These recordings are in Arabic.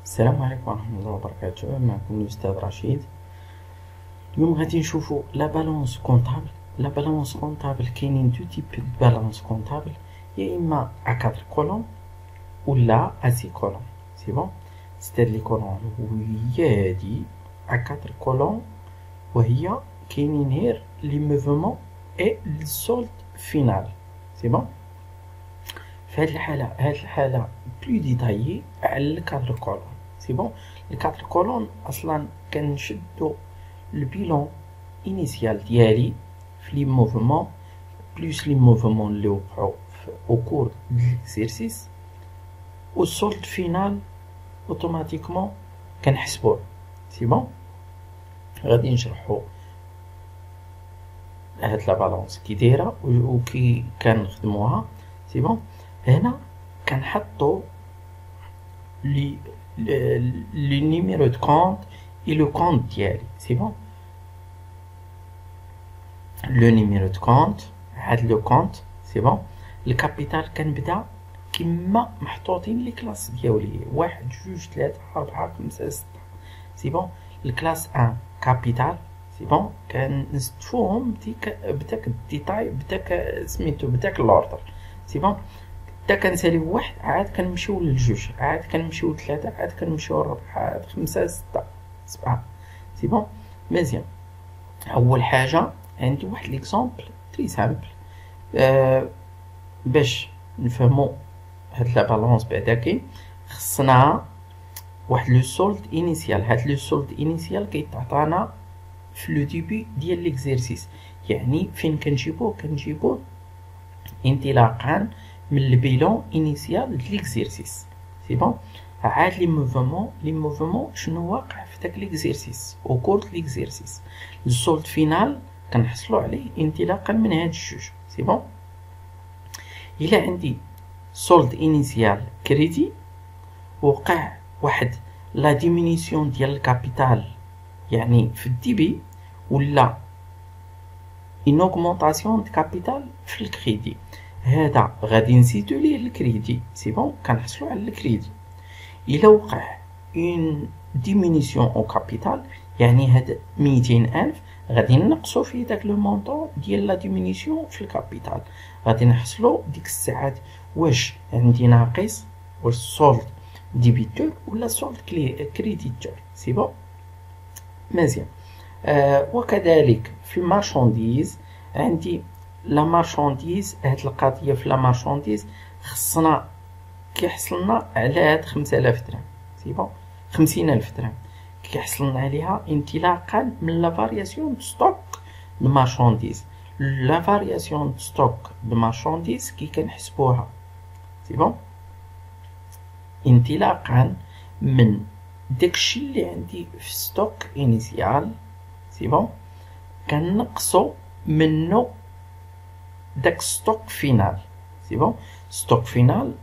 السلام عليكم ورحمة الله وبركاته. معكم الأستاذ رشيد. اليوم غادي نشوفو لا بالونس كونطابل. لا بالونس كونطابل كاينين دو تيب د بالونس كونطابل، يا إما ا 4 كولون ولا ا 6 كولون. سي بون، ستاد لي كولون هي هادي ا 4 كولون، وهي كاينين غير لي موفمون اي السولد فينال. سي بون، في هاد الحالة بلو ديتايي على 4 كولون. سي بون، لي 4 كولون اصلا كنشدو البيلون انيسيال ديالي في لي موفمون بلوس لي موفمون اللي وقعو او كور د ليكزيرسيس، و السولد فينال اوتوماتيكمون كنحسبوه. سي بون، غادي نشرحو هاد لا بالونس كي دايره و كي كنخدموها. سي بون، هنا كنحطو لي نيميرو دو كونت et le compte ديالي. سي بون، لو نيميرو دو كونت، هاد لو كونت. سي بون، الكابيتال كنبدا كيما محطوطين لي كلاس ديالي 1 2 3 4 5 6. سي بون، الكلاس 1 كابيتال. سي بون، كنستفوهم بداك الديتاي، بداك سميتو، بداك لوردر. سي بون، دا كنساليو 1 عاد كنمشيو للجوج، عاد كنمشيو 3، عاد كنمشيو 4، عاد 5 6 7. سي بون، مزيان. اول حاجه عندي واحد ليكزامبل تري سامبل باش نفهمو هاد لا بالونس بعدا. كي خصنا واحد لو سولد انيسيال. هاد لو سولد انيسيال كيتعطانا في لو ديبي ديال ليكزيرسيس، يعني فين كنجيبوه انطلاقا من البيلون انيسيال د ليكزيرسيس. سي بون، عاد لي موفمون شنو واقع في داك ليكزيرسيس او كور د ليكزيرسيس. السولد فينال كنحصلو عليه انطلاقا من هاد الجوج. سي بون، الا عندي سولد انيسيال كريدي، وقع واحد لا ديمينيسيون ديال الكابيتال يعني في الديبي، ولا ان اوغمونطاسيون د كابيتال في الكريدي، هذا غادي نزيدو ليه الكريدي. سي بون، كنحصلو على الكريدي. الا وقع اون ديمينيسيون او كابيتال، يعني هاد 200,000 غادي نقصو فيه داك لو مونطون ديال لا ديمينيسيون في الكابيتال. غادي نحصلو ديك الساعات واش عندي ناقص، واش سولد ديبيتور ولا سولد كريديتور. سي بون، مزيان. وكذلك في المارشانديز عندي لا مارشانديز. هاد القضيه في لا مارشانديز خصنا كيحصلنا على هاد 5000 درهم. سي بون، 50,000 درهم كيحصلنا عليها انطلاقا من لا فارياسيون دو ستوك دو مارشانديز. لا فارياسيون دو ستوك دو مارشانديز كي كنحسبوها، سي بون، انطلاقا من داكشي اللي عندي في ستوك انيسيال. سي بون، كنقصو منو داك ستوك فينال. سي بون، ستوك فينال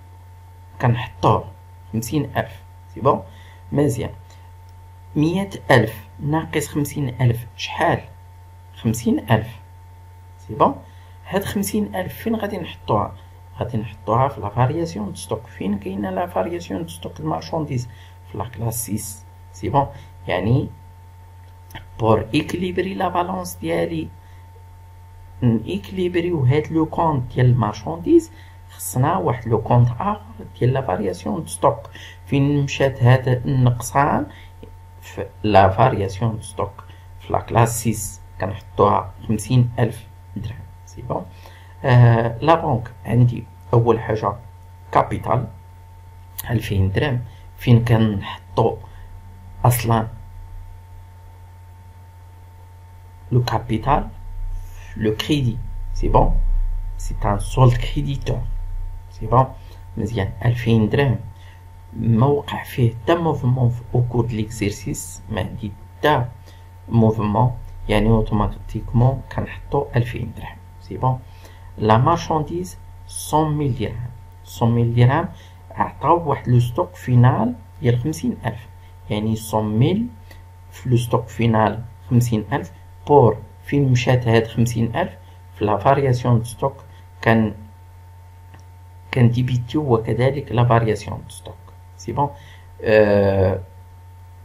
كنحطوه 50,000. سي بون، مزيان. 100,000 ناقص 50,000 شحال؟ 50,000. سي بون، هاد 50,000 فين غادي نحطوها؟ غادي نحطوها في لا فارياسيون دو ستوك. فين كاينه لا فارياسيون دو ستوك د مارشانديز؟ في لا كلاس 6. سي بون، يعني بور ايكليبري لا بالونس ديالي، نيكليبريو هاد لو كونت ديال المارشانديز، خصنا واحد لو كونت اخر ديال لا فارياسيون دو ستوك. فين مشات هاد النقصان؟ في لا فارياسيون دو ستوك في لا كلاس 6 كنحطوها 50,000 درهم. سي بون، لا بنك عندي اول حاجه كابيتال 2000 درهم. فين كنحطو اصلا لو كابيتال؟ le crédit. C'est bon, c'est un solde créditeur. C'est bon, مزيان. 2000 درهم ما وقع فيه تا موفمون او كور د ليكزيرسيس، ما عندي تا موفمون، يعني اوتوماتيكمون كنحطو 2000 درهم. سي بون، لا مارشانديز 100,000 درهم. 100,000 درهم عطاو واحد لو ستوك فينال ديال 50,000، يعني 100,000 في لو ستوك فينال 50,000. بور فين مشات هاد 50,000 في لا فارياسيون دو ستوك كان ديبيتيو، وكذلك لا فارياسيون دو ستوك. سي بون،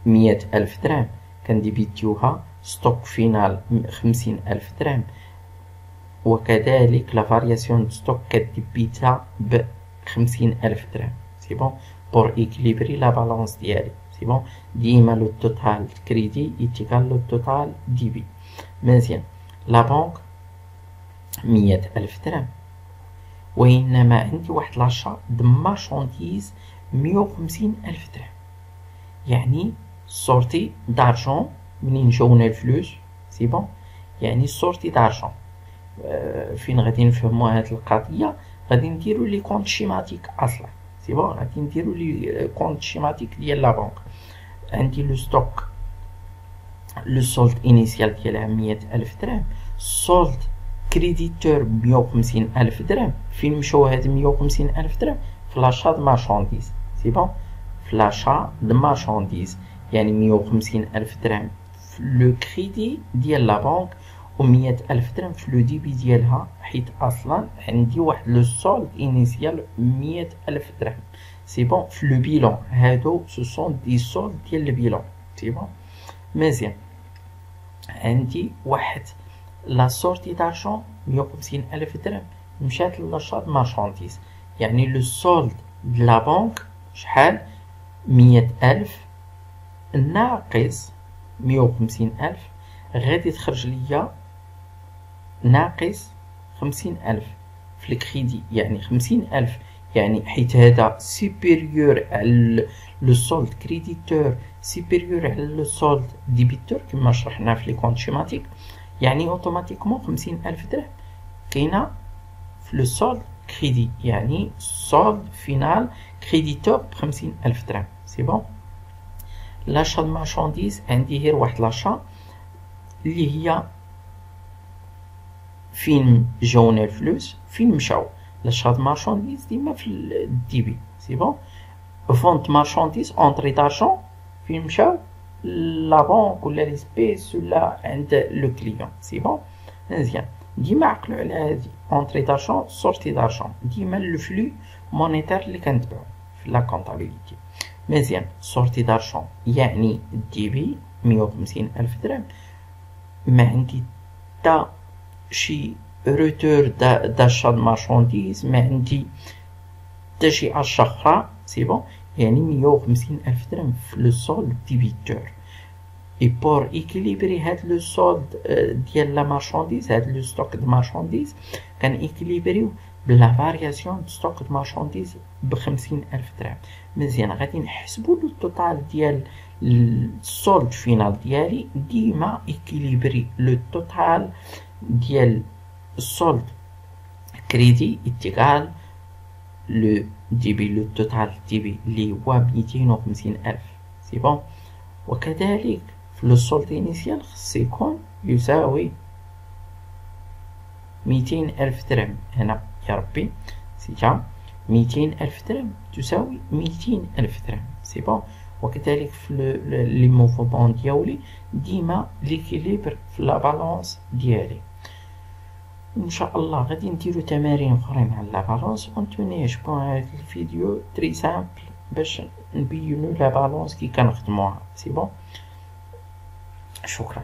100,000 درهم كنديبيتيوها ستوك فينال 50,000 درهم، وكذلك لا فارياسيون دو ستوك كديبيتها ب50,000 درهم. سي بون بور إكليبري لا بالانس ديالي. سي بون ديما لو توتال كريدي يتيكال لو توتال ديبي. مزيان لا بنك 100,000 درهم، وإنما عندي واحد لاشا د مارشانديز 150,000 درهم، يعني سورتي دارجون منين جاونا الفلوس. سي بون يعني سورتي دارجون. فين غادي نفهمو هاد القضية؟ غادي نديرو لي كونت شيماتيك اصلا. سي بون غادي نديرو لي كونت شيماتيك ديال لا بنك. عندي لو ستوك لو سولد انيسيال ديالها 100,000 درهم، سولد كريديتور 150,000 درهم. فين مشاو هاد 150,000 درهم؟ في لاشا د مارشانديز. سي بون في لاشا د مارشانديز، يعني 150,000 درهم في لو كريدي ديال لا بنك و100,000 درهم في لو ديبي ديالها، حيت اصلا عندي واحد لو سولد انيسيال 100,000 درهم. سي بون في لو بيلون هادو سو سون دي سولد ديال البيلون. سي بون مزيان. عندي واحد لا سورتي دارجون 150,000 درهم مشات لاشا د مارشانديز، يعني لو سولد د لا بنك شحال؟ 100,000 ناقص 150,000 غادي تخرج ليا ناقص 50,000 في الكريدي، يعني 50,000، يعني حيت هذا سوبيريور على لو سولد كريديتور سوبيريور على لو سولد ديبيتور كما شرحنا في لي كونت شيماتيك، يعني اوتوماتيكمون 50,000 درهم كاينه في لو سولد كريدي، يعني سولد فينال كريديتور ب50,000 درهم. سي بون لاشا د مارشانديز عندي غير واحد لاشا اللي هي فين جاونا الفلوس، فين مشاو. لاشا د مارشانديز ديما في الديبي. سي بون فونت مارشانديز اونطري دارجون فين مشاو؟ لا بنك ولا لي سبيس ولا عند لو كليون. سي بون مزيان. ديما عقلوا على هادي اونطري دارجون سورتي دارجون، ديما لو فلو مونيتير اللي كنتبعو في لا كونطابيليتي. مزيان. سورتي دارجون يعني الديبي 150,000 درهم، ما عندي تا شي روتور داشا د مارشانديز، ما عندي تا شي اشا اخرى. سي بون يعني 150,000 درهم في لو سولد ديبيتور. اي بور ايكيليبري هاد لو سولد ديال لا مارشانديز، هاد لو ستوك د مارشانديز كان ايكيليبريو بلا فارياسيون دو ستوك د مارشانديز ب50,000 درهم. مزيان غادي نحسبو لو توتال ديال السولد فينال ديالي، ديما ايكيليبري لو توتال ديال السولد كريدي اتيكال لو ديبي لو توتال ديبي اللي هو 250,000. سي بون وكذلك في لو سولد انيسيال خص يكون يساوي 200,000 درهم. هنا يا ربي سيتا 200,000 درهم تساوي 200,000 درهم. سي بون وكذلك في لي موفمون ديالي ديما ليكيليبر في لا بالانس ديالي. ان شاء الله غادي نديرو تمارين اخرين على لا بالانس. ونتمنى يعجبكم هذا الفيديو تري سامبل باش نبينو لا بالانس كي كنخدموها. سي بون شكرا.